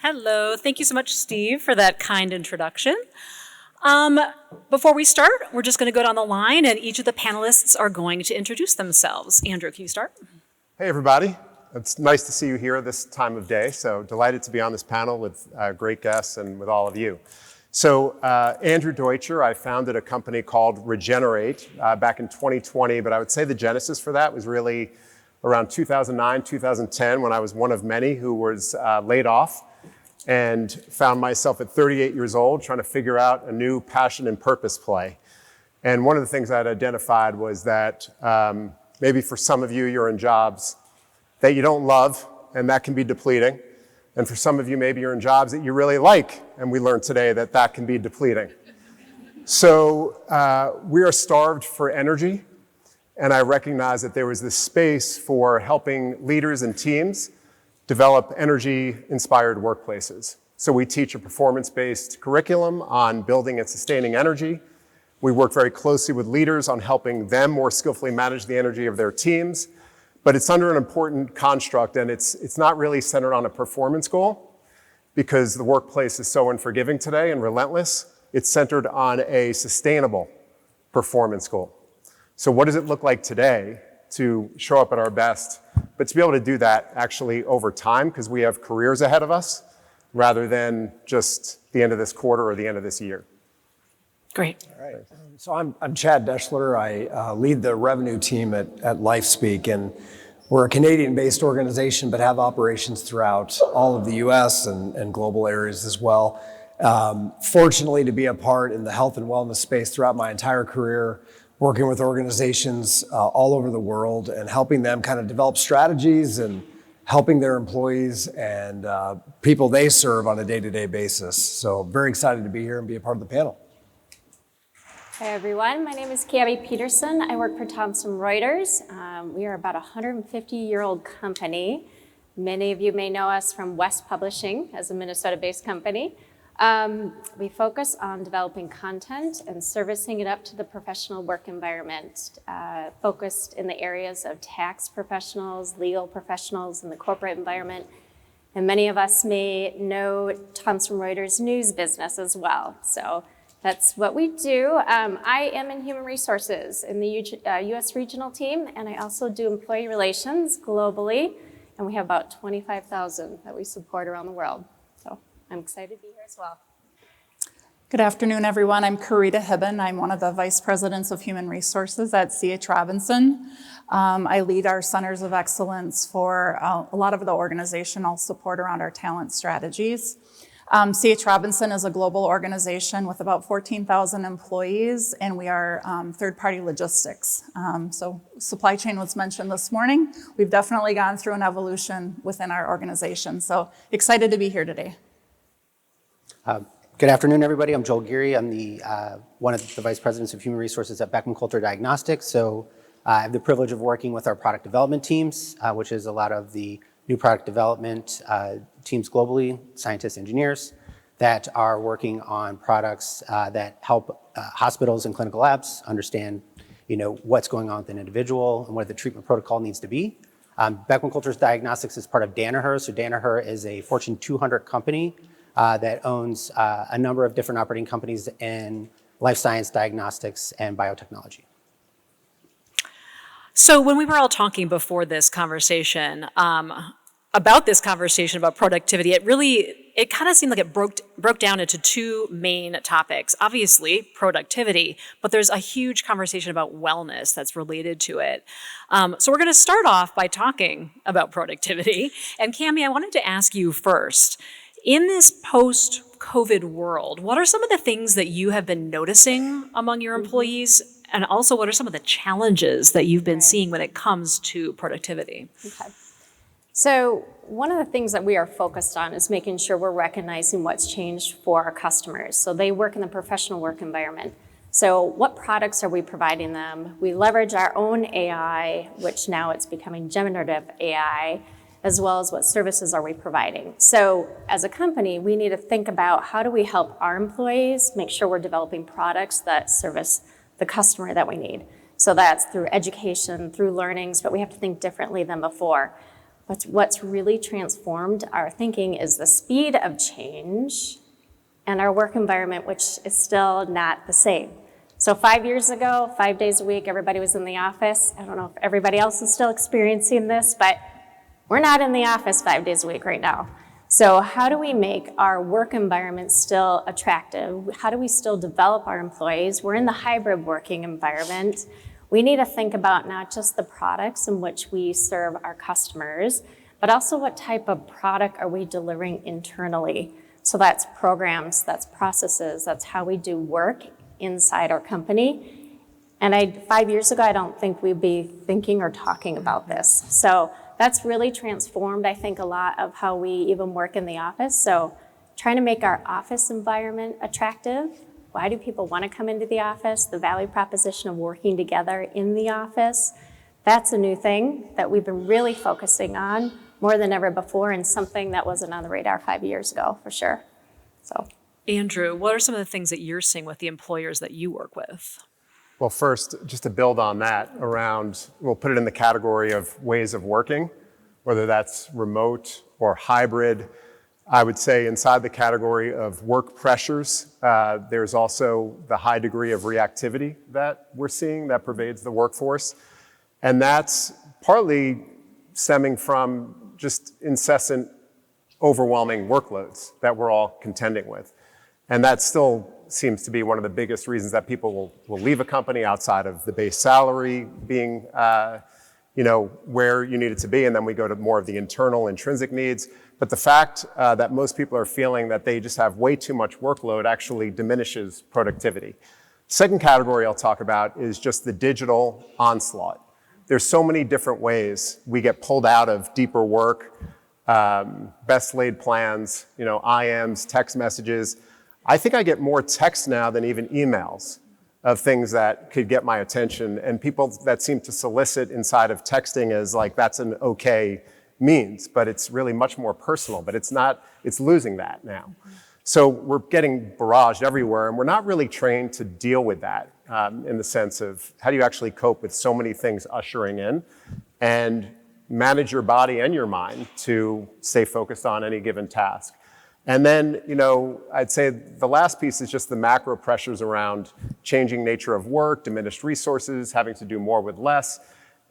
Hello. Thank you so much, Steve, for that kind introduction. Before we start, we're just going to go down the line, and each of the panelists are going to introduce themselves. Andrew, can you start? Hey, everybody. It's nice to see you here this time of day. So delighted to be on this panel with great guests and with all of you. So Andrew Deutscher, I founded a company called Regenerate back in 2020, but I would say the genesis for that was really around 2009, 2010, when I was one of many who was laid off and found myself at 38 years old trying to figure out a new passion and purpose play. And one of the things I'd identified was that maybe for some of you, you're in jobs that you don't love, and that can be depleting. And for some of you, maybe you're in jobs that you really like, and we learned today that that can be depleting. So we are starved for energy, and I recognize that there was this space for helping leaders and teams develop energy-inspired workplaces. So we teach a performance-based curriculum on building and sustaining energy. We work very closely with leaders on helping them more skillfully manage the energy of their teams. But it's under an important construct, and it's not really centered on a performance goal because the workplace is so unforgiving today and relentless. It's centered on a sustainable performance goal. So what does it look like today to show up at our best, but to be able to do that actually over time because we have careers ahead of us rather than just the end of this quarter or the end of this year? Great. All right. So I'm Chad Deshler. I lead the revenue team at LifeSpeak, and we're a Canadian-based organization, but have operations throughout all of the U.S. and global areas as well. Fortunately, to be a part in the health and wellness space throughout my entire career, working with organizations all over the world and helping them kind of develop strategies and helping their employees and people they serve on a day-to-day basis. So very excited to be here and be a part of the panel. Hi everyone, my name is Peterson. I work for Thomson Reuters. We are about a 150-year-old company. Many of you may know us from West Publishing as a Minnesota-based company. We focus on developing content and servicing it up to the professional work environment, focused in the areas of tax professionals, legal professionals, and the corporate environment. And many of us may know Thomson Reuters news business as well. So that's what we do. I am in human resources in the U.S. regional team, and I also do employee relations globally. And we have about 25,000 that we support around the world. So I'm excited to be here as well. Good afternoon, everyone. I'm Carita Hibben. I'm one of the vice presidents of human resources at C.H. Robinson. I lead our centers of excellence for a lot of the organizational support around our talent strategies. C.H. Robinson is a global organization with about 14,000 employees, and we are third-party logistics. So supply chain was mentioned this morning. We've definitely gone through an evolution within our organization. So excited to be here today. Good afternoon, everybody. I'm Joel Geary. I'm one of the vice presidents of human resources at Beckman, Coulter Diagnostics. So I have the privilege of working with our product development teams, which is a lot of the new product development teams globally, scientists, engineers, that are working on products that help hospitals and clinical labs understand, what's going on with an individual and what the treatment protocol needs to be. Beckman Coulter Diagnostics is part of Danaher. So Danaher is a Fortune 200 company that owns a number of different operating companies in life science, diagnostics, and biotechnology. So when we were all talking before this conversation about productivity, it kind of seemed like it broke down into two main topics. Obviously, productivity, but there's a huge conversation about wellness that's related to it. So we're going to start off by talking about productivity. And Cami, I wanted to ask you first, in this post-COVID world, what are some of the things that you have been noticing among your employees? And also, what are some of the challenges that you've been seeing when it comes to productivity? Okay. So one of the things that we are focused on is making sure we're recognizing what's changed for our customers. So they work in the professional work environment. So what products are we providing them? We leverage our own AI, which now it's becoming generative AI, as well as what services are we providing. So as a company, we need to think about how do we help our employees make sure we're developing products that service the customer that we need. So that's through education, through learnings, but we have to think differently than before. But what's really transformed our thinking is the speed of change and our work environment, which is still not the same. So 5 years ago, 5 days a week, everybody was in the office. I don't know if everybody else is still experiencing this, but we're not in the office 5 days a week right now. So how do we make our work environment still attractive? How do we still develop our employees? We're in the hybrid working environment. We need to think about not just the products in which we serve our customers, but also what type of product are we delivering internally? So that's programs, that's processes, that's how we do work inside our company. And 5 years ago, I don't think we'd be thinking or talking about this. So that's really transformed, I think, a lot of how we even work in the office. So trying to make our office environment attractive. Why do people want to come into the office? The value proposition of working together in the office. That's a new thing that we've been really focusing on more than ever before, and something that wasn't on the radar 5 years ago, for sure. So, Andrew, what are some of the things that you're seeing with the employers that you work with? Well, first, just to build on that around, we'll put it in the category of ways of working, whether that's remote or hybrid. I would say inside the category of work pressures, there's also the high degree of reactivity that we're seeing that pervades the workforce. And that's partly stemming from just incessant, overwhelming workloads that we're all contending with. And that still seems to be one of the biggest reasons that people will leave a company outside of the base salary being where you need it to be, and then we go to more of the internal intrinsic needs. But the fact that most people are feeling that they just have way too much workload actually diminishes productivity. Second category I'll talk about is just the digital onslaught. There's so many different ways we get pulled out of deeper work, best laid plans, IMs, text messages. I think I get more texts now than even emails of things that could get my attention, and people that seem to solicit inside of texting as like that's an okay means, but it's really much more personal, but it's not, it's losing that now. So we're getting barraged everywhere, and we're not really trained to deal with that in the sense of how do you actually cope with so many things ushering in and manage your body and your mind to stay focused on any given task. And then, I'd say the last piece is just the macro pressures around changing nature of work, diminished resources, having to do more with less.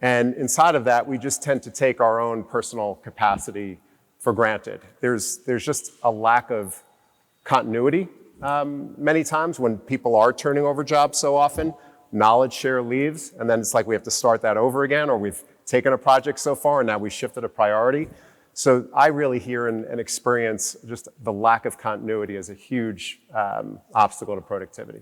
And inside of that, we just tend to take our own personal capacity for granted. There's just a lack of continuity many times when people are turning over jobs so often. Knowledge share leaves, and then it's like we have to start that over again, or we've taken a project so far and now we shifted a priority. So I really hear and experience just the lack of continuity as a huge obstacle to productivity.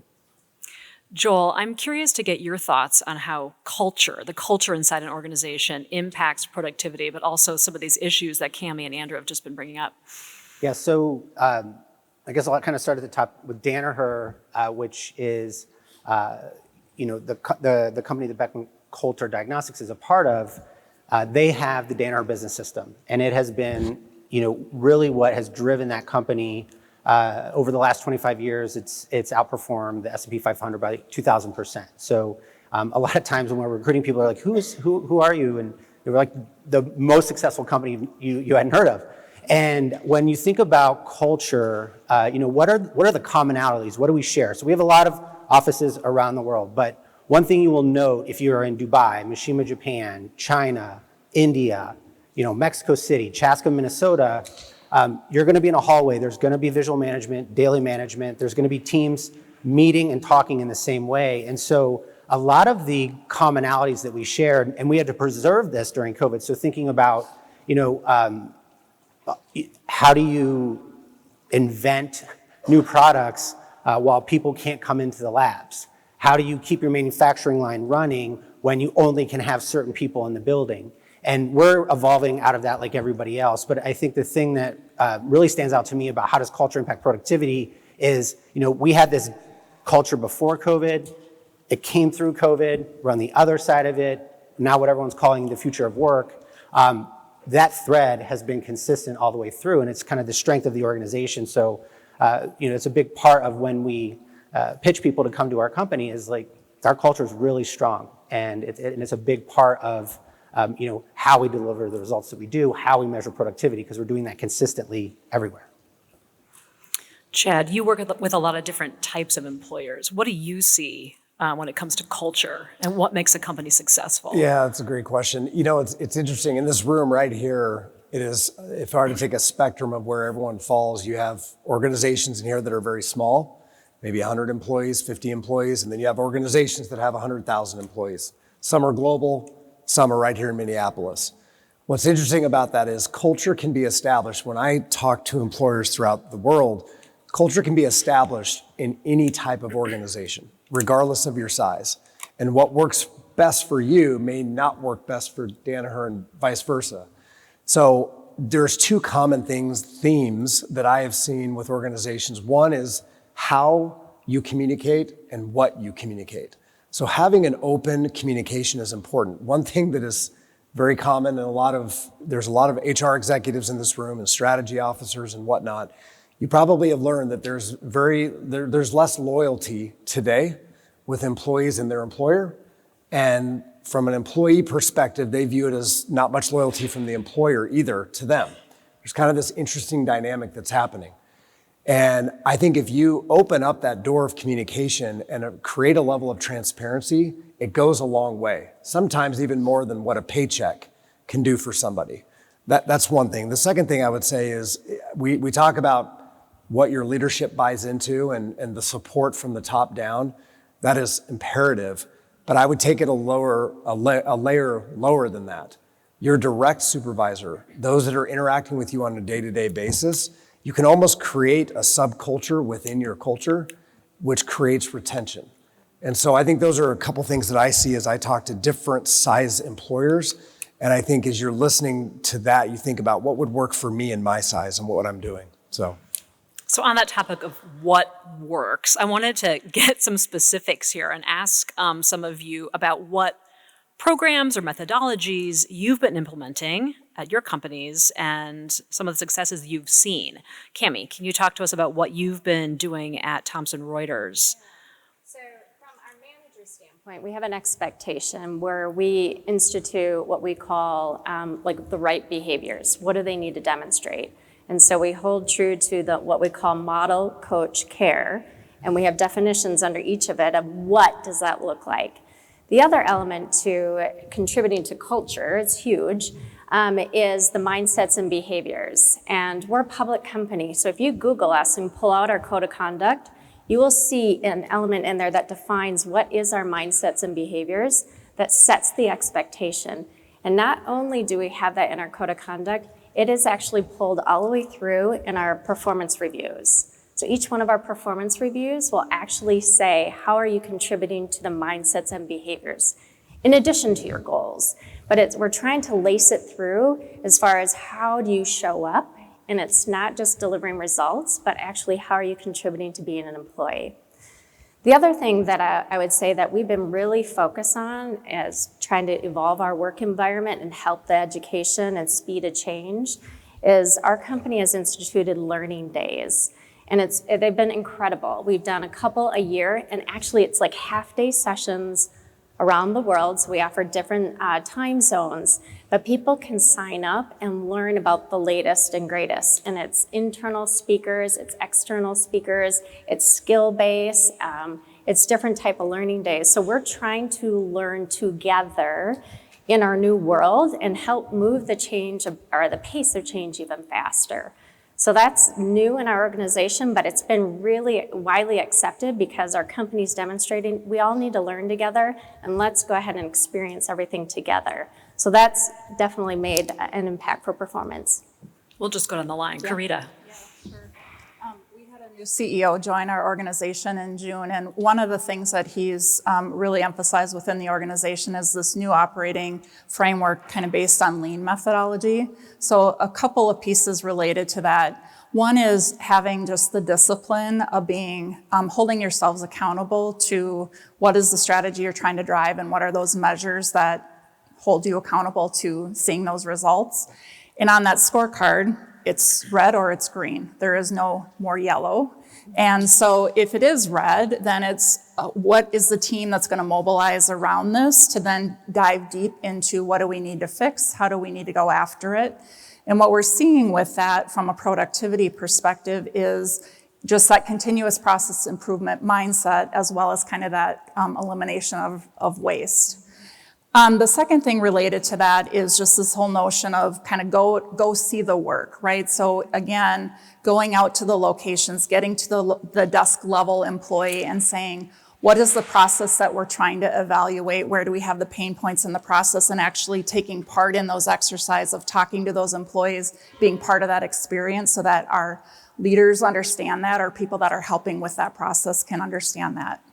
Joel, I'm curious to get your thoughts on how the culture inside an organization impacts productivity, but also some of these issues that Cammie and Andrew have just been bringing up. Yeah, so I guess I'll kind of start at the top with Danaher, which is the company that Beckman Coulter Diagnostics is a part of. They have the Danaher Business System, and it has been, really what has driven that company over the last 25 years. It's outperformed the S&P 500 by 2,000%. So a lot of times when we're recruiting people, are like, who are you? And they were like the most successful company you hadn't heard of. And when you think about culture, what are the commonalities? What do we share? So we have a lot of offices around the world, but one thing you will note if you're in Dubai, Mishima, Japan, China, India, Mexico City, Chaska, Minnesota, you're going to be in a hallway. There's going to be visual management, daily management. There's going to be teams meeting and talking in the same way. And so a lot of the commonalities that we shared, and we had to preserve this during COVID. So thinking about, how do you invent new products while people can't come into the labs? How do you keep your manufacturing line running when you only can have certain people in the building? And we're evolving out of that like everybody else. But I think the thing that really stands out to me about how does culture impact productivity is, we had this culture before COVID. It came through COVID. We're on the other side of it. Now what everyone's calling the future of work. That thread has been consistent all the way through, and it's kind of the strength of the organization. So, it's a big part of when we pitch people to come to our company is like our culture is really strong, and it's a big part of how we deliver the results that we do, how we measure productivity, because we're doing that consistently everywhere. Chad, you work with a lot of different types of employers. What do you see when it comes to culture and what makes a company successful? Yeah, that's a great question. It's interesting. In this room right here, it is, if I were to take a spectrum of where everyone falls, you have organizations in here that are very small, maybe 100 employees, 50 employees, and then you have organizations that have 100,000 employees. Some are global, some are right here in Minneapolis. What's interesting about that is culture can be established. When I talk to employers throughout the world, culture can be established in any type of organization, regardless of your size. And what works best for you may not work best for Danaher and vice versa. So there's two common themes that I have seen with organizations. One is how you communicate and what you communicate. So having an open communication is important. One thing that is very common, and there's a lot of HR executives in this room and strategy officers and whatnot. You probably have learned that there's less loyalty today with employees and their employer. And from an employee perspective, they view it as not much loyalty from the employer either to them. There's kind of this interesting dynamic that's happening. And I think if you open up that door of communication and create a level of transparency, it goes a long way. Sometimes even more than what a paycheck can do for somebody. That's one thing. The second thing I would say is we talk about what your leadership buys into and the support from the top down. That is imperative, but I would take it a layer lower than that. Your direct supervisor, those that are interacting with you on a day-to-day basis, you can almost create a subculture within your culture, which creates retention. And so I think those are a couple things that I see as I talk to different size employers. And I think as you're listening to that, you think about what would work for me in my size and what I'm doing. So on that topic of what works, I wanted to get some specifics here and ask some of you about what programs or methodologies you've been implementing at your companies and some of the successes you've seen. Cami, can you talk to us about what you've been doing at Thomson Reuters? So from our manager standpoint, we have an expectation where we institute what we call the right behaviors. What do they need to demonstrate? And so we hold true to what we call model, coach, care, and we have definitions under each of it of what does that look like. The other element to contributing to culture, it's huge, is the mindsets and behaviors. And we're a public company, so if you Google us and pull out our code of conduct, you will see an element in there that defines what is our mindsets and behaviors that sets the expectation. And not only do we have that in our code of conduct, it is actually pulled all the way through in our performance reviews. So each one of our performance reviews will actually say, how are you contributing to the mindsets and behaviors, in addition to your goals? But we're trying to lace it through as far as how do you show up, and it's not just delivering results, but actually how are you contributing to being an employee? The other thing that I would say that we've been really focused on is trying to evolve our work environment and help the education and speed of change is our company has instituted learning days. And they've been incredible. We've done a couple a year, and actually it's like half-day sessions around the world. So we offer different time zones, but people can sign up and learn about the latest and greatest. And it's internal speakers, it's external speakers, it's skill-based, it's different type of learning days. So we're trying to learn together in our new world and help move the change or the pace of change even faster. So that's new in our organization, but it's been really widely accepted because our company's demonstrating we all need to learn together, and let's go ahead and experience everything together. So that's definitely made an impact for performance. We'll just go down the line. Yeah. Carita. We had a new CEO join our organization in June, and one of the things that he's really emphasized within the organization is this new operating framework kind of based on lean methodology. So a couple of pieces related to that. One is having just the discipline of being, holding yourselves accountable to what is the strategy you're trying to drive and what are those measures that hold you accountable to seeing those results. And on that scorecard, it's red or it's green. There is no more yellow. And so if it is red, then it's what is the team that's going to mobilize around this to then dive deep into what do we need to fix, how do we need to go after it. And what we're seeing with that from a productivity perspective is just that continuous process improvement mindset, as well as kind of that elimination of waste. The second thing related to that is just this whole notion of kind of go see the work, right? So again, going out to the locations, getting to the desk level employee and saying, what is the process that we're trying to evaluate? Where do we have the pain points in the process? And actually taking part in those exercises of talking to those employees, being part of that experience so that our leaders understand that, or people that are helping with that process can understand that.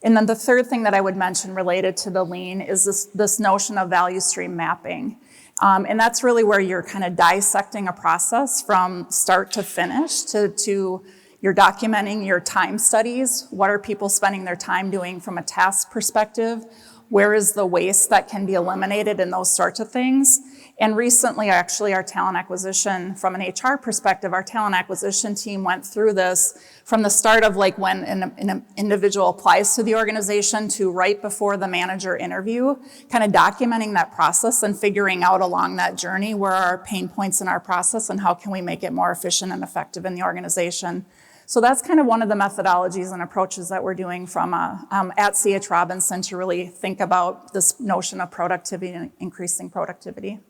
And then the third thing that I would mention related to the lean is this notion of value stream mapping. And that's really where you're kind of dissecting a process from start to finish to you're documenting your time studies. What are people spending their time doing from a task perspective? Where is the waste that can be eliminated and those sorts of things? And recently, actually, our talent acquisition, from an HR perspective, our talent acquisition team went through this from the start of like when an individual applies to the organization to right before the manager interview, kind of documenting that process and figuring out along that journey where are our pain points in our process and how can we make it more efficient and effective in the organization. So that's kind of one of the methodologies and approaches that we're doing from at C.H. Robinson to really think about this notion of productivity and increasing productivity.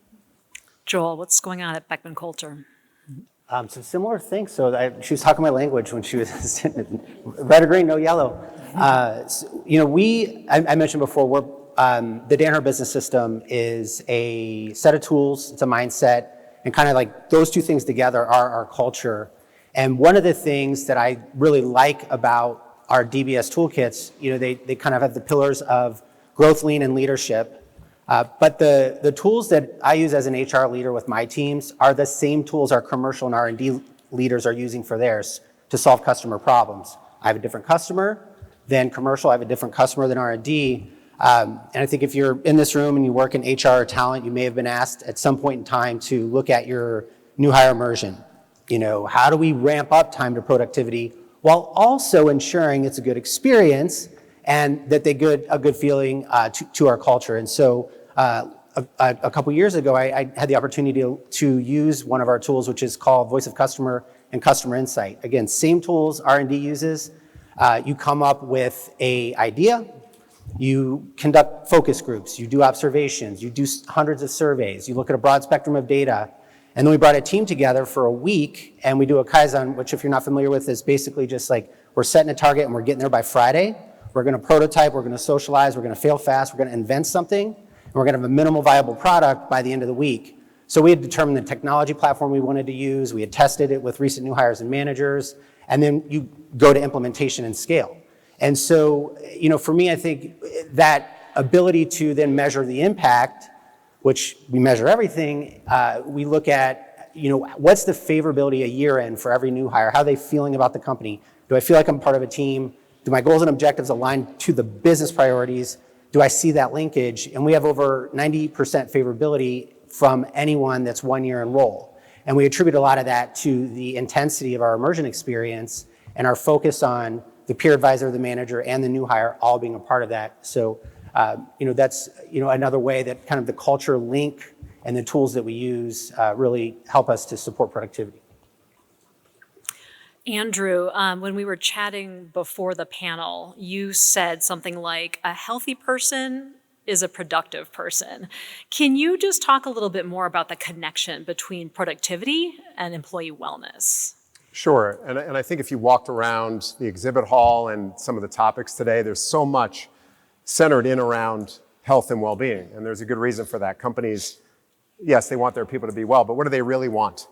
Joel, what's going on at Beckman Coulter? So similar things. So she was talking my language when she was red or green, no yellow. I mentioned before, the Danaher Business System is a set of tools, it's a mindset, and kind of like those two things together are our culture. And one of the things that I really like about our DBS toolkits, they kind of have the pillars of growth, lean, and leadership. But the tools that I use as an HR leader with my teams are the same tools our commercial and R&D leaders are using for theirs to solve customer problems. I have a different customer than commercial. I have a different customer than R&D. And I think if you're in this room and you work in HR or talent, you may have been asked at some point in time to look at your new hire immersion. How do we ramp up time to productivity while also ensuring it's a good experience and that they get a good feeling to our culture. And so a couple years ago, I had the opportunity to use one of our tools, which is called Voice of Customer and Customer Insight. Again, same tools R&D uses. You come up with an idea, you conduct focus groups, you do observations, you do hundreds of surveys, you look at a broad spectrum of data. And then we brought a team together for a week and we do a Kaizen, which if you're not familiar with is basically just like we're setting a target and we're getting there by Friday. We're gonna prototype, we're gonna socialize, we're gonna fail fast, we're gonna invent something, and we're gonna have a minimal viable product by the end of the week. So we had determined the technology platform we wanted to use, we had tested it with recent new hires and managers, and then you go to implementation and scale. And so, for me, I think that ability to then measure the impact, which we measure everything, we look at, what's the favorability a year in for every new hire? How are they feeling about the company? Do I feel like I'm part of a team? Do my goals and objectives align to the business priorities? Do I see that linkage? And we have over 90% favorability from anyone that's 1 year in role. And we attribute a lot of that to the intensity of our immersion experience and our focus on the peer advisor, the manager, and the new hire all being a part of that. So, that's, another way that kind of the culture link and the tools that we use really help us to support productivity. Andrew, when we were chatting before the panel, you said something like, a healthy person is a productive person. Can you just talk a little bit more about the connection between productivity and employee wellness? Sure, and I think if you walked around the exhibit hall and some of the topics today, there's so much centered in around health and well-being, and there's a good reason for that. Companies, yes, they want their people to be well, but what do they really want?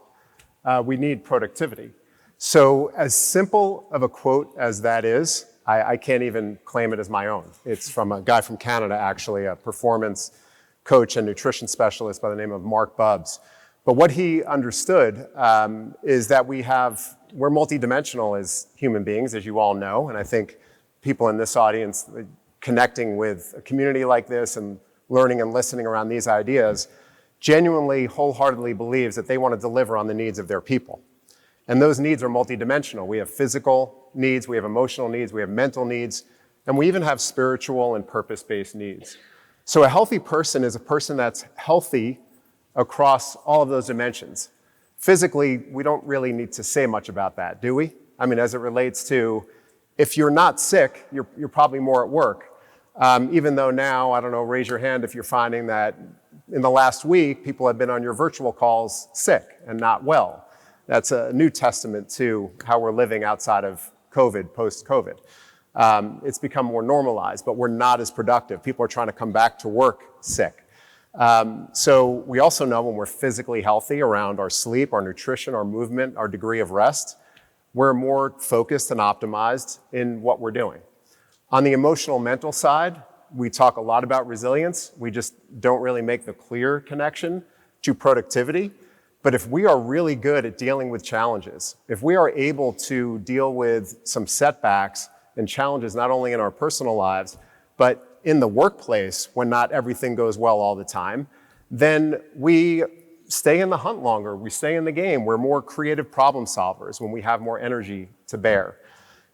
We need productivity. So as simple of a quote as that is, I can't even claim it as my own. It's from a guy from Canada, actually, a performance coach and nutrition specialist by the name of Mark Bubbs. But what he understood is that we're multidimensional as human beings, as you all know, and I think people in this audience connecting with a community like this and learning and listening around these ideas genuinely, wholeheartedly believes that they want to deliver on the needs of their people. And those needs are multidimensional. We have physical needs, we have emotional needs, we have mental needs, and we even have spiritual and purpose-based needs. So a healthy person is a person that's healthy across all of those dimensions. Physically, we don't really need to say much about that, do we? I mean, as it relates to, if you're not sick, you're probably more at work. Even though now, I don't know, raise your hand if you're finding that in the last week, people have been on your virtual calls sick and not well. That's a new testament to how we're living outside of COVID, post-COVID. It's become more normalized, but we're not as productive. People are trying to come back to work sick. So we also know when we're physically healthy around our sleep, our nutrition, our movement, our degree of rest, we're more focused and optimized in what we're doing. On the emotional mental side, we talk a lot about resilience. We just don't really make the clear connection to productivity. But if we are really good at dealing with challenges, if we are able to deal with some setbacks and challenges not only in our personal lives, but in the workplace when not everything goes well all the time, then we stay in the hunt longer, we stay in the game. We're more creative problem solvers when we have more energy to bear.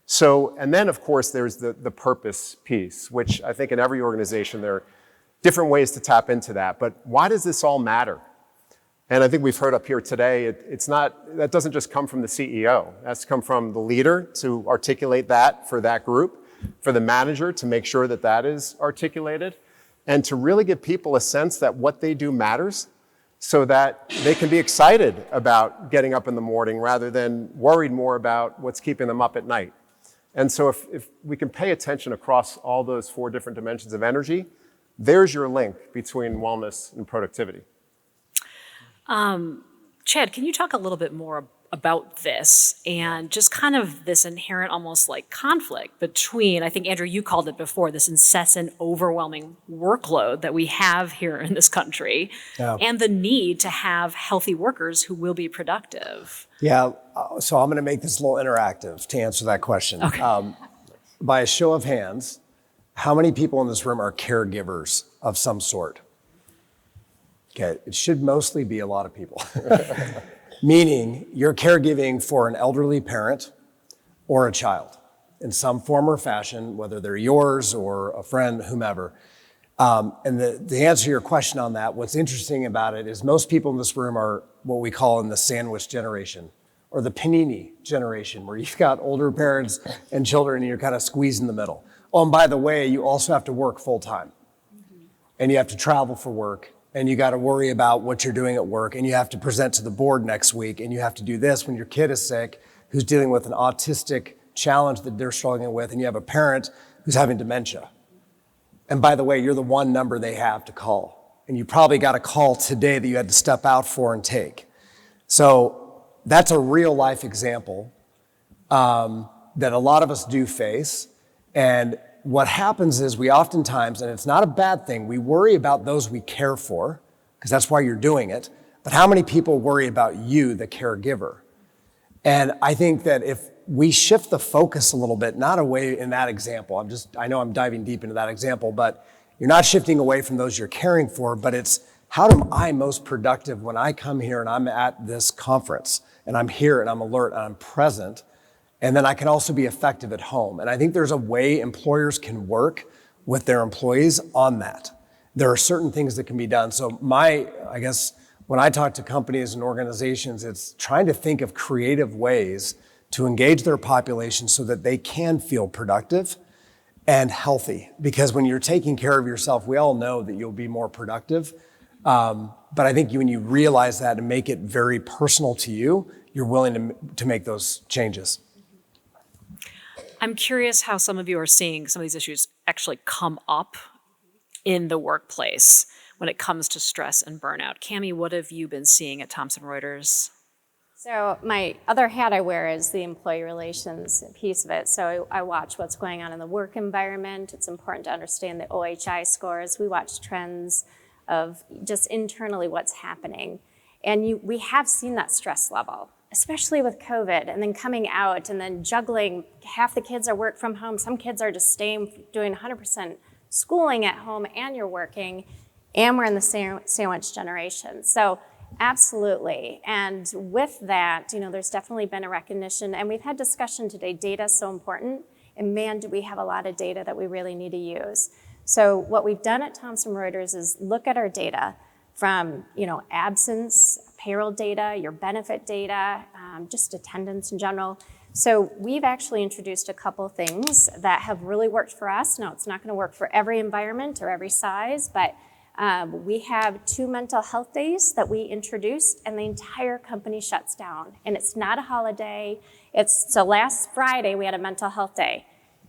So, and then of course there's the purpose piece, which I think in every organization there are different ways to tap into that. But why does this all matter? And I think we've heard up here today, that doesn't just come from the CEO. That's come from the leader to articulate that for that group, for the manager to make sure that that is articulated, and to really give people a sense that what they do matters so that they can be excited about getting up in the morning rather than worried more about what's keeping them up at night. And so if we can pay attention across all those 4 different dimensions of energy, there's your link between wellness and productivity. Chad, can you talk a little bit more about this and just kind of this inherent almost like conflict between, I think, Andrew, you called it before, this incessant, overwhelming workload that we have here in this country and the need to have healthy workers who will be productive? Yeah, so I'm going to make this a little interactive to answer that question. Okay. By a show of hands, how many people in this room are caregivers of some sort? Okay, it should mostly be a lot of people. Meaning you're caregiving for an elderly parent or a child in some form or fashion, whether they're yours or a friend, whomever. And the answer to your question on that, what's interesting about it is most people in this room are what we call in the sandwich generation or the panini generation, where you've got older parents and children and you're kind of squeezed in the middle. Oh, and by the way, you also have to work full time and you have to travel for work. And you got to worry about what you're doing at work, and you have to present to the board next week, and you have to do this when your kid is sick, who's dealing with an autistic challenge that they're struggling with, and you have a parent who's having dementia. And by the way, you're the one number they have to call. And you probably got a call today that you had to step out for and take. So that's a real life example that a lot of us do face. And what happens is we oftentimes, and it's not a bad thing, we worry about those we care for, because that's why you're doing it. But how many people worry about you, the caregiver? And I think that if we shift the focus a little bit, not away in that example, I know I'm diving deep into that example, but you're not shifting away from those you're caring for, but it's how am I most productive when I come here and I'm at this conference and I'm here and I'm alert and I'm present. And then I can also be effective at home. And I think there's a way employers can work with their employees on that. There are certain things that can be done. So I guess when I talk to companies and organizations, it's trying to think of creative ways to engage their population so that they can feel productive and healthy. Because when you're taking care of yourself, we all know that you'll be more productive. But I think when you realize that and make it very personal to you, you're willing to make those changes. I'm curious how some of you are seeing some of these issues actually come up in the workplace when it comes to stress and burnout. Cammie, what have you been seeing at Thomson Reuters? So my other hat I wear is the employee relations piece of it. So I watch what's going on in the work environment. It's important to understand the OHI scores. We watch trends of just internally what's happening. And we have seen that stress level, especially with COVID and then coming out and then juggling. Half the kids are work from home. Some kids are just doing 100% schooling at home and you're working, and we're in the sandwich generation. So Absolutely. And with that, there's definitely been a recognition, and we've had discussion today. Data is so important, and man, do we have a lot of data that we really need to use. So what we've done at Thomson Reuters is look at our data from, absence, payroll data, your benefit data, just attendance in general. So we've actually introduced a couple things that have really worked for us. Now, it's not going to work for every environment or every size, but we have 2 mental health days that we introduced, and the entire company shuts down. And it's not a holiday. So last Friday, we had a mental health day.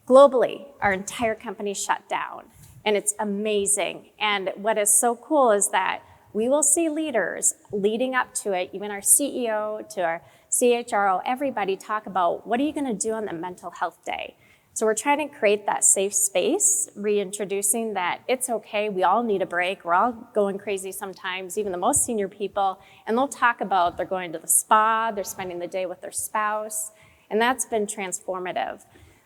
Globally, our entire company shut down, and it's amazing. And what is so cool is that we will see leaders leading up to it, even our CEO to our CHRO, everybody talk about what are you going to do on the mental health day. So we're trying to create that safe space, reintroducing that it's okay, we all need a break, we're all going crazy sometimes, even the most senior people, and they'll talk about they're going to the spa, they're spending the day with their spouse, and that's been transformative.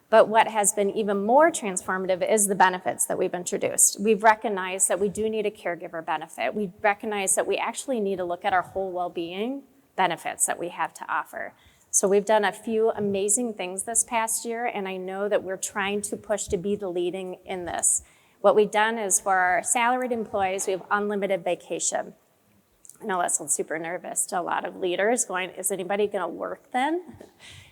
But what has been even more transformative is the benefits that we've introduced. We've recognized that we do need a caregiver benefit. We've recognized that we actually need to look at our whole well-being benefits that we have to offer. So we've done a few amazing things this past year, and I know that we're trying to push to be the leading in this. What we've done is for our salaried employees, we have unlimited vacation. I know that sounds super nervous to a lot of leaders going, is anybody gonna work then?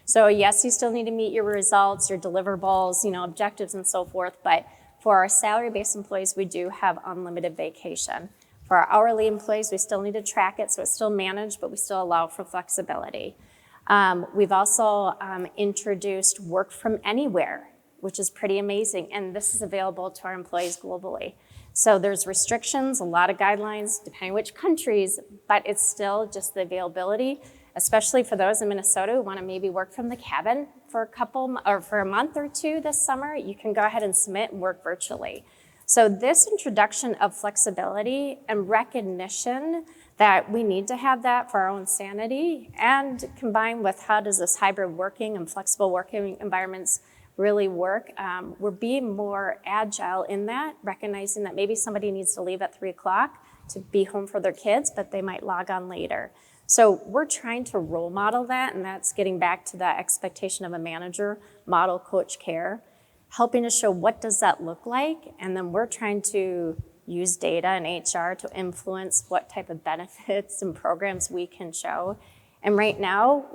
So yes, you still need to meet your results, your deliverables, objectives and so forth, but for our salary-based employees, we do have unlimited vacation. For our hourly employees, we still need to track it, so it's still managed, but we still allow for flexibility. We've also introduced work from anywhere, which is pretty amazing, and this is available to our employees globally. So there's restrictions, a lot of guidelines, depending which countries, but it's still just the availability, especially for those in Minnesota who want to maybe work from the cabin for a month or 2 this summer. You can go ahead and submit and work virtually. So this introduction of flexibility and recognition that we need to have that for our own sanity, and combined with how does this hybrid working and flexible working environments really work, we're being more agile in that, recognizing that maybe somebody needs to leave at 3 o'clock to be home for their kids, but they might log on later. So we're trying to role model that, and that's getting back to that expectation of a manager, model, coach, care, helping to show what does that look like, and then we're trying to use data and HR to influence what type of benefits and programs we can show. And right now,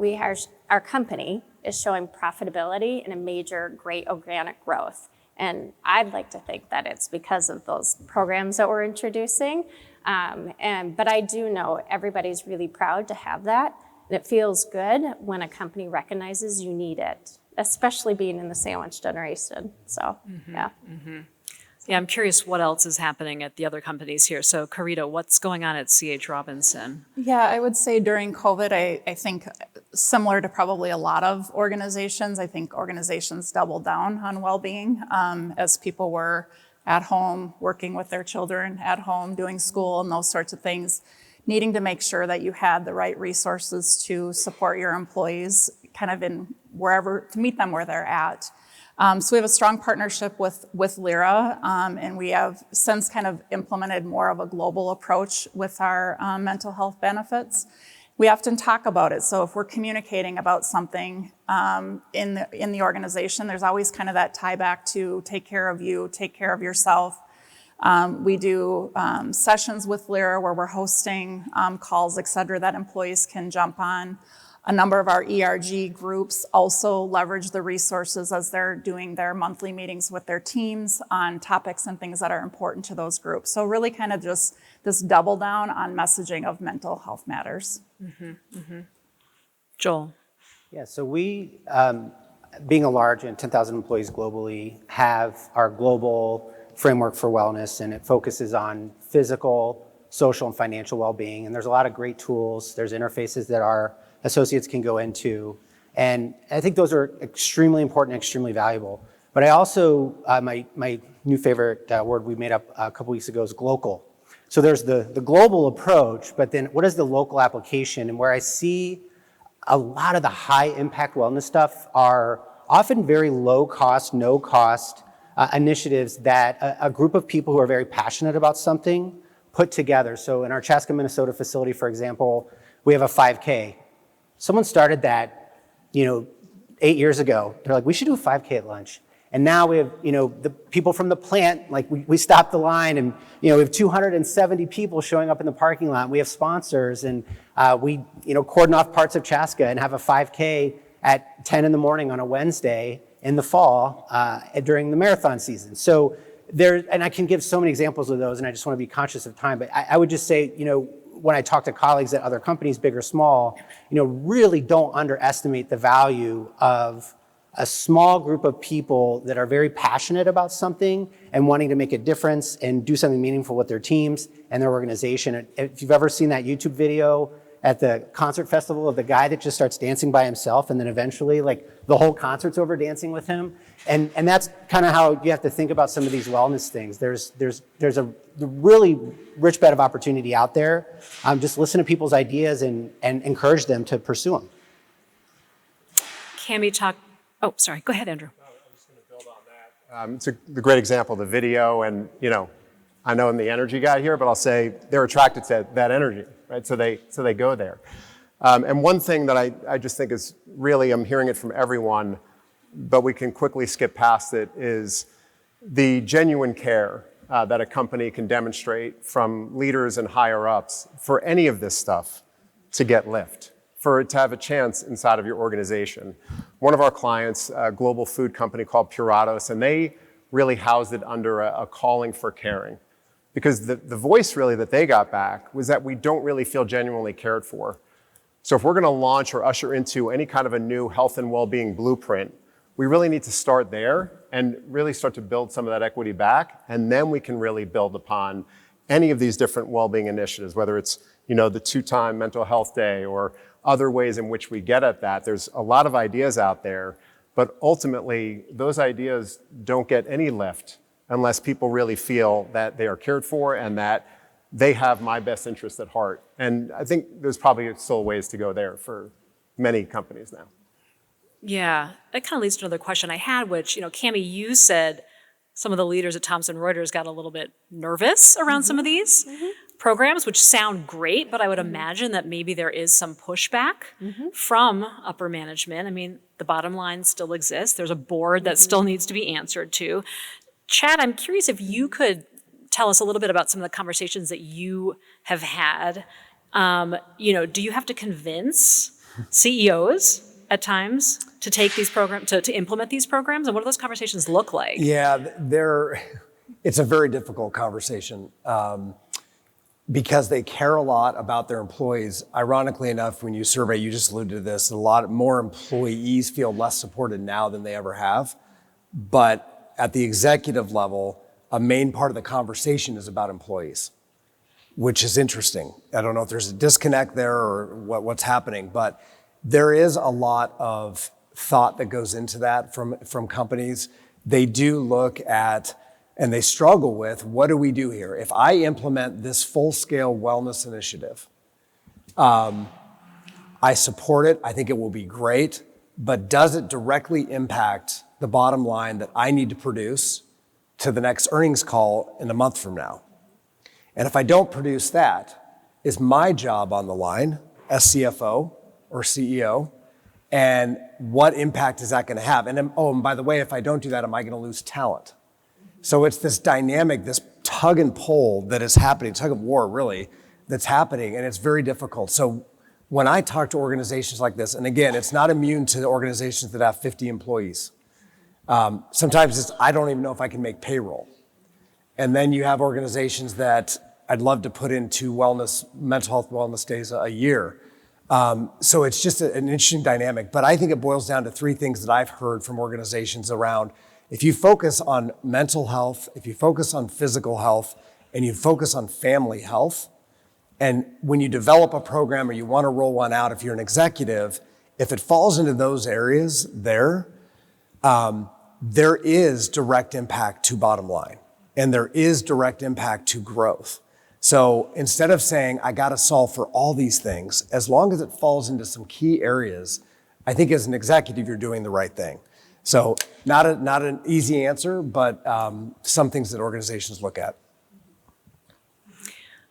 our company is showing profitability and a major great organic growth. And I'd like to think that it's because of those programs that we're introducing. But I do know everybody's really proud to have that. And it feels good when a company recognizes you need it, especially being in the sandwich generation. So, yeah. Mm-hmm. Yeah, I'm curious what else is happening at the other companies here. So, Carita, what's going on at C.H. Robinson? Yeah, I would say during COVID, I think similar to probably a lot of organizations, I think organizations doubled down on well-being as people were at home, working with their children at home, doing school and those sorts of things, needing to make sure that you had the right resources to support your employees kind of in wherever, to meet them where they're at. So we have a strong partnership with Lyra, and we have since kind of implemented more of a global approach with our mental health benefits. We often talk about it. So if we're communicating about something in the organization, there's always kind of that tie back to take care of you, take care of yourself. We do sessions with Lyra where we're hosting calls, et cetera, that employees can jump on. A number of our ERG groups also leverage the resources as they're doing their monthly meetings with their teams on topics and things that are important to those groups. So really kind of just this double down on messaging of mental health matters. Mm-hmm, mm-hmm. Joel. Yeah, so we, being a large and 10,000 employees globally, have our global framework for wellness, and it focuses on physical, social, and financial well-being. And there's a lot of great tools. There's interfaces that our associates can go into. And I think those are extremely important and extremely valuable. But I also, my new favorite word we made up a couple weeks ago is glocal. So there's the global approach, but then what is the local application? And where I see a lot of the high impact wellness stuff are often very low cost, no cost initiatives that a group of people who are very passionate about something put together. So in our Chaska, Minnesota facility, for example, we have a 5K. Someone started that, 8 years ago. They're like, we should do a 5K at lunch. And now we have, the people from the plant, like we stopped the line and, we have 270 people showing up in the parking lot. We have sponsors and we, cordon off parts of Chaska and have a 5K at 10 in the morning on a Wednesday in the fall during the marathon season. So and I can give so many examples of those and I just want to be conscious of time, but I would just say, when I talk to colleagues at other companies, big or small, really don't underestimate the value of a small group of people that are very passionate about something and wanting to make a difference and do something meaningful with their teams and their organization. If you've ever seen that YouTube video at the concert festival of the guy that just starts dancing by himself and then eventually like the whole concert's over dancing with him. And that's kind of how you have to think about some of these wellness things. There's a really rich bed of opportunity out there. Just listen to people's ideas and encourage them to pursue them. Oh, sorry. Go ahead, Andrew. I was just going to build on that. It's the great example, the video, and I know I'm the energy guy here, but I'll say they're attracted to that energy, right? So they go there. And one thing that I just think is really, I'm hearing it from everyone, but we can quickly skip past it, is the genuine care that a company can demonstrate from leaders and higher ups for any of this stuff to get lift, for it to have a chance inside of your organization. One of our clients, a global food company called Puratos, and they really housed it under a calling for caring. Because the voice really that they got back was that we don't really feel genuinely cared for. So if we're gonna launch or usher into any kind of a new health and well-being blueprint, we really need to start there and really start to build some of that equity back, and then we can really build upon any of these different well-being initiatives, whether it's the 2-time mental health day or other ways in which we get at that. There's a lot of ideas out there, but ultimately those ideas don't get any lift unless people really feel that they are cared for and that they have my best interest at heart. And I think there's probably still ways to go there for many companies now. Yeah, that kind of leads to another question I had, which, Cammie, you said some of the leaders at Thomson Reuters got a little bit nervous around some of these programs, which sound great, but I would imagine that maybe there is some pushback from upper management. I mean, the bottom line still exists. There's a board that still needs to be answered to. Chad, I'm curious if you could tell us a little bit about some of the conversations that you have had. Do you have to convince CEOs at times to take these programs, to implement these programs? And what do those conversations look like? Yeah, it's a very difficult conversation because they care a lot about their employees. Ironically enough, when you survey, you just alluded to this, a lot more employees feel less supported now than they ever have. But at the executive level, a main part of the conversation is about employees, which is interesting. I don't know if there's a disconnect there or what's happening, but there is a lot of thought that goes into that from companies. They do look at, and they struggle with, what do we do here? If I implement this full-scale wellness initiative, I support it, I think it will be great, but does it directly impact the bottom line that I need to produce to the next earnings call in a month from now? And if I don't produce that, is my job on the line as CFO or CEO? And what impact is that going to have? And and by the way, if I don't do that, am I going to lose talent? So it's this dynamic, this tug and pull that is happening, tug of war really, that's happening, and it's very difficult. So when I talk to organizations like this, and again, it's not immune to organizations that have 50 employees. Sometimes I don't even know if I can make payroll. And then you have organizations that I'd love to put into mental health wellness days a year. So it's just an interesting dynamic. But I think it boils down to 3 things that I've heard from organizations around, if you focus on mental health, if you focus on physical health, and you focus on family health, and when you develop a program or you want to roll one out, if you're an executive, if it falls into those areas there is direct impact to bottom line, and there is direct impact to growth. So instead of saying, I got to solve for all these things, as long as it falls into some key areas, I think as an executive, you're doing the right thing. So not an easy answer, but some things that organizations look at.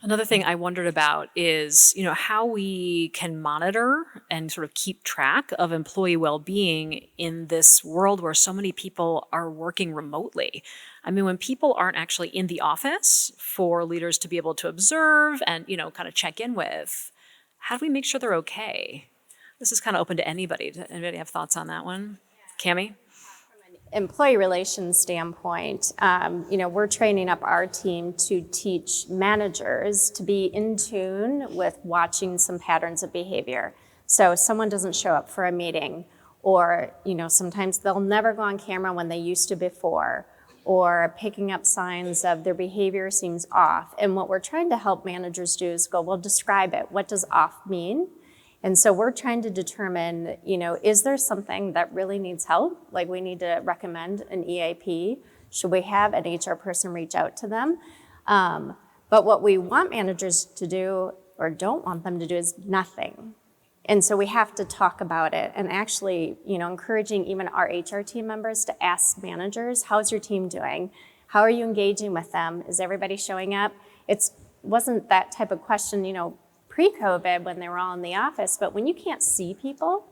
Another thing I wondered about is, how we can monitor and sort of keep track of employee well-being in this world where so many people are working remotely. I mean, when people aren't actually in the office for leaders to be able to observe and, kind of check in with, how do we make sure they're okay? This is kind of open to anybody. Does anybody have thoughts on that one? Cami? Employee relations standpoint, we're training up our team to teach managers to be in tune with watching some patterns of behavior. So if someone doesn't show up for a meeting, or sometimes they'll never go on camera when they used to before, or picking up signs of their behavior seems off. And what we're trying to help managers do is go, well, describe it. What does off mean? And so we're trying to determine, is there something that really needs help? Like we need to recommend an EAP. Should we have an HR person reach out to them? But what we want managers to do or don't want them to do is nothing. And so we have to talk about it and actually, encouraging even our HR team members to ask managers, how's your team doing? How are you engaging with them? Is everybody showing up? It wasn't that type of question, pre-COVID when they were all in the office, but when you can't see people,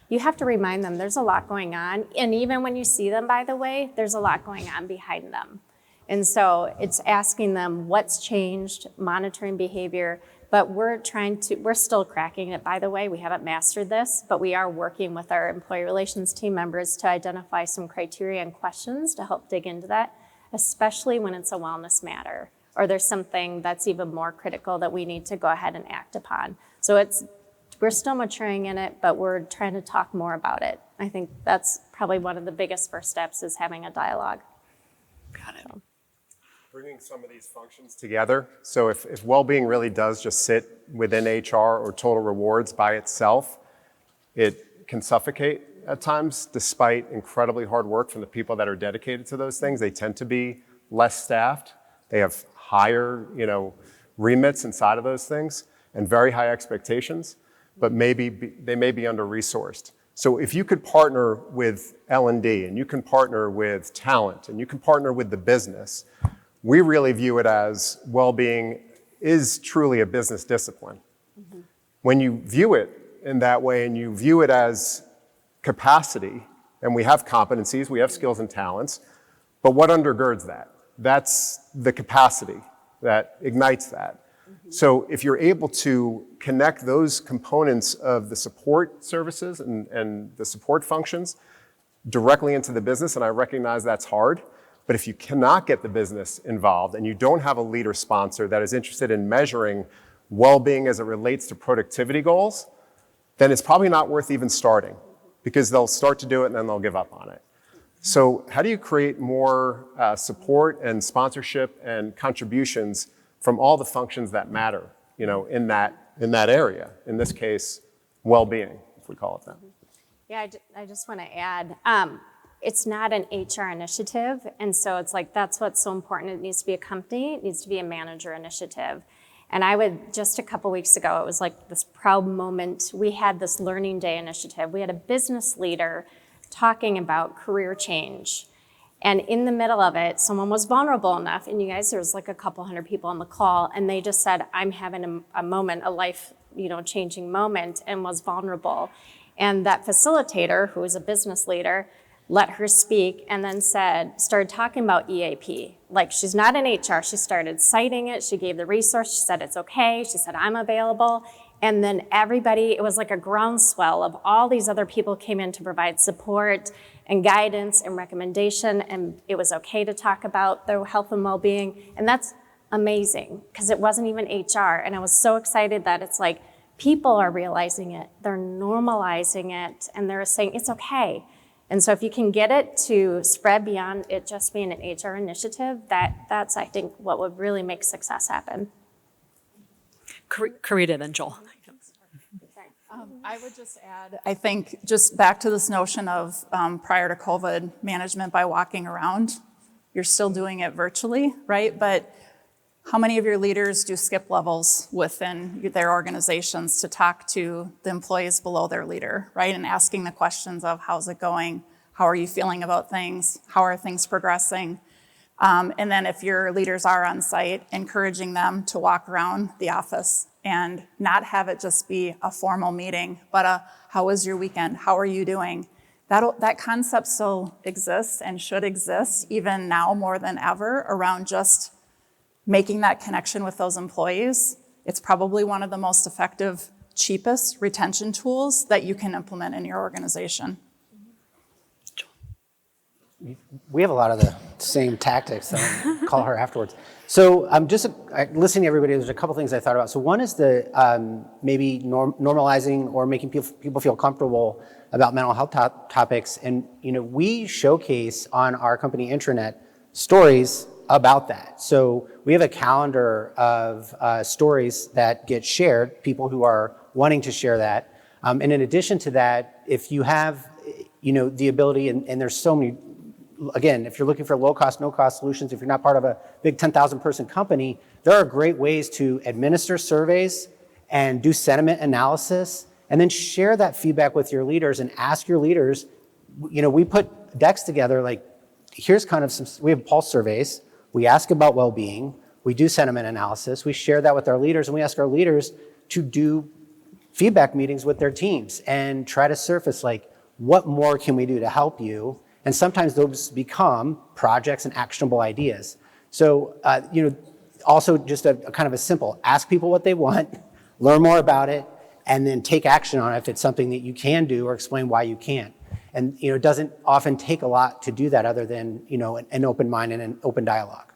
you have to remind them there's a lot going on. And even when you see them, by the way, there's a lot going on behind them. And so it's asking them what's changed, monitoring behavior, but we're still cracking it, by the way. We haven't mastered this, but we are working with our employee relations team members to identify some criteria and questions to help dig into that, especially when it's a wellness matter, or there's something that's even more critical that we need to go ahead and act upon. So we're still maturing in it, but we're trying to talk more about it. I think that's probably one of the biggest first steps is having a dialogue. Got it. So. Bringing some of these functions together. So if well-being really does just sit within HR or total rewards by itself, it can suffocate at times, despite incredibly hard work from the people that are dedicated to those things. They tend to be less staffed. They have higher, remits inside of those things and very high expectations, but they may be under-resourced. So if you could partner with L&D and you can partner with talent and you can partner with the business, we really view it as well-being is truly a business discipline. Mm-hmm. When you view it in that way and you view it as capacity, and we have competencies, we have skills and talents, but what undergirds that? That's the capacity that ignites that. Mm-hmm. So if you're able to connect those components of the support services and the support functions directly into the business, and I recognize that's hard, but if you cannot get the business involved and you don't have a leader sponsor that is interested in measuring well-being as it relates to productivity goals, then it's probably not worth even starting, because they'll start to do it and then they'll give up on it. So how do you create more support and sponsorship and contributions from all the functions that matter, in that area? In this case, well-being, if we call it that. Yeah, I just want to add, it's not an HR initiative, and so it's like that's what's so important. It needs to be a company, it needs to be a manager initiative. And just a couple weeks ago, it was like this proud moment. We had this Learning Day initiative. We had a business leader talking about career change. And in the middle of it, someone was vulnerable enough, and you guys, there was like a couple hundred people on the call, and they just said, I'm having a moment, a life, changing moment, and was vulnerable. And that facilitator, who was a business leader, let her speak and then started talking about EAP. Like, she's not in HR, she started citing it, she gave the resource, she said it's okay, she said I'm available. And then everybody, it was like a groundswell of all these other people came in to provide support and guidance and recommendation, and it was okay to talk about their health and well-being. And that's amazing, because it wasn't even HR. And I was so excited that it's like people are realizing it, they're normalizing it, and they're saying it's okay. And so if you can get it to spread beyond it just being an HR initiative, that's, I think, what would really make success happen. Carita, then Joel. I would just add, I think, just back to this notion of prior to COVID management by walking around. You're still doing it virtually, right? But how many of your leaders do skip levels within their organizations to talk to the employees below their leader, right? And asking the questions of how's it going? How are you feeling about things? How are things progressing? And then if your leaders are on site, encouraging them to walk around the office and not have it just be a formal meeting, but how was your weekend? How are you doing? That concept still exists and should exist even now more than ever around just making that connection with those employees. It's probably one of the most effective, cheapest retention tools that you can implement in your organization. We have a lot of the same tactics. I'll call her afterwards. So I'm just listening to everybody. There's a couple things I thought about. So one is the maybe normalizing or making people feel comfortable about mental health topics. And we showcase on our company intranet stories about that. So we have a calendar of stories that get shared, people who are wanting to share that. And in addition to that, if you have the ability, and there's so many. Again, if you're looking for low-cost, no-cost solutions, if you're not part of a big 10,000-person company, there are great ways to administer surveys and do sentiment analysis, and then share that feedback with your leaders and ask your leaders. We put decks together like, here's kind of we have pulse surveys, we ask about well-being, we do sentiment analysis, we share that with our leaders, and we ask our leaders to do feedback meetings with their teams and try to surface like, what more can we do to help you? And sometimes those become projects and actionable ideas. So, also just a kind of a simple, ask people what they want, learn more about it, and then take action on it if it's something that you can do or explain why you can't. And, it doesn't often take a lot to do that other than, an open mind and an open dialogue.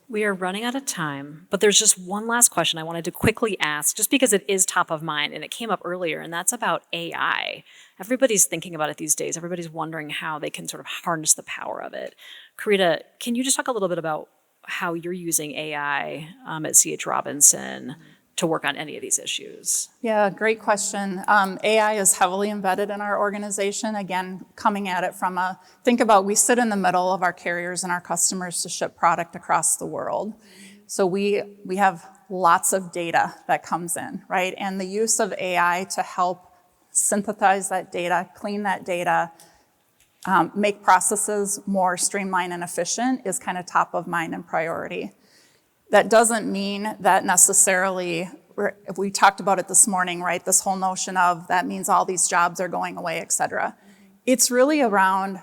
We are running out of time, but there's just one last question I wanted to quickly ask, just because it is top of mind and it came up earlier, and that's about AI. Everybody's thinking about it these days. Everybody's wondering how they can sort of harness the power of it. Carita, can you just talk a little bit about how you're using AI at C.H. Robinson to work on any of these issues? Yeah, great question. AI is heavily embedded in our organization. Again, coming at it from think about, we sit in the middle of our carriers and our customers to ship product across the world. So we have lots of data that comes in, right? And the use of AI to help synthesize that data, clean that data, make processes more streamlined and efficient is kind of top of mind and priority. That doesn't mean that necessarily, we talked about it this morning, right? This whole notion of that means all these jobs are going away, et cetera. It's really around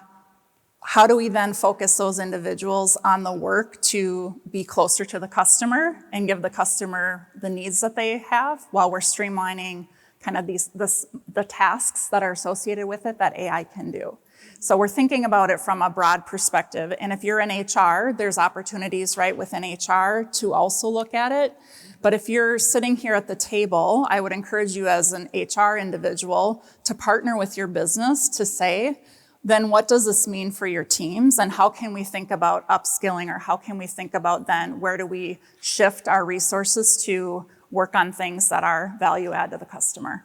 how do we then focus those individuals on the work to be closer to the customer and give the customer the needs that they have while we're streamlining kind of the tasks that are associated with it that AI can do. So we're thinking about it from a broad perspective. And if you're in HR, there's opportunities right within HR to also look at it. But if you're sitting here at the table, I would encourage you as an HR individual to partner with your business to say, then what does this mean for your teams? And how can we think about upskilling, or how can we think about then where do we shift our resources to work on things that are value add to the customer?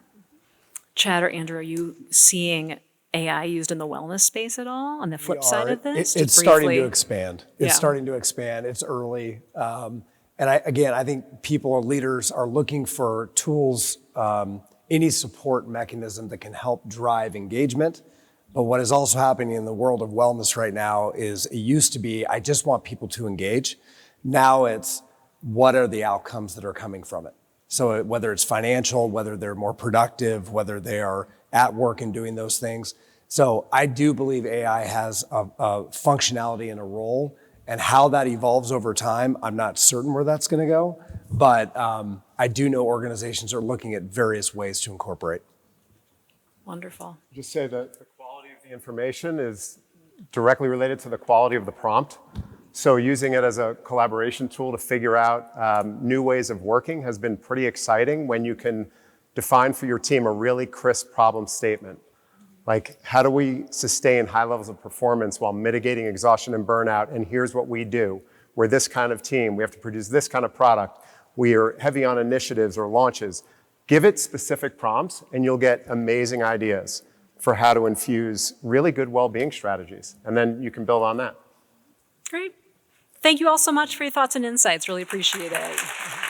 Chad or Andrew, are you seeing AI used in the wellness space at all on the flip side of this? It's starting to expand. It's starting to expand. It's early. And I think people or leaders are looking for tools, any support mechanism that can help drive engagement. But what is also happening in the world of wellness right now is it used to be, I just want people to engage. Now it's, what are the outcomes that are coming from it? So whether it's financial, whether they're more productive, whether they are at work and doing those things. So I do believe AI has a functionality and a role, and how that evolves over time, I'm not certain where that's going to go, but I do know organizations are looking at various ways to incorporate. Wonderful. Just say that the quality of the information is directly related to the quality of the prompt. So using it as a collaboration tool to figure out new ways of working has been pretty exciting when you can define for your team a really crisp problem statement. Like, how do we sustain high levels of performance while mitigating exhaustion and burnout? And here's what we do. We're this kind of team. We have to produce this kind of product. We are heavy on initiatives or launches. Give it specific prompts and you'll get amazing ideas for how to infuse really good well-being strategies. And then you can build on that. Great. Thank you all so much for your thoughts and insights. Really appreciate it.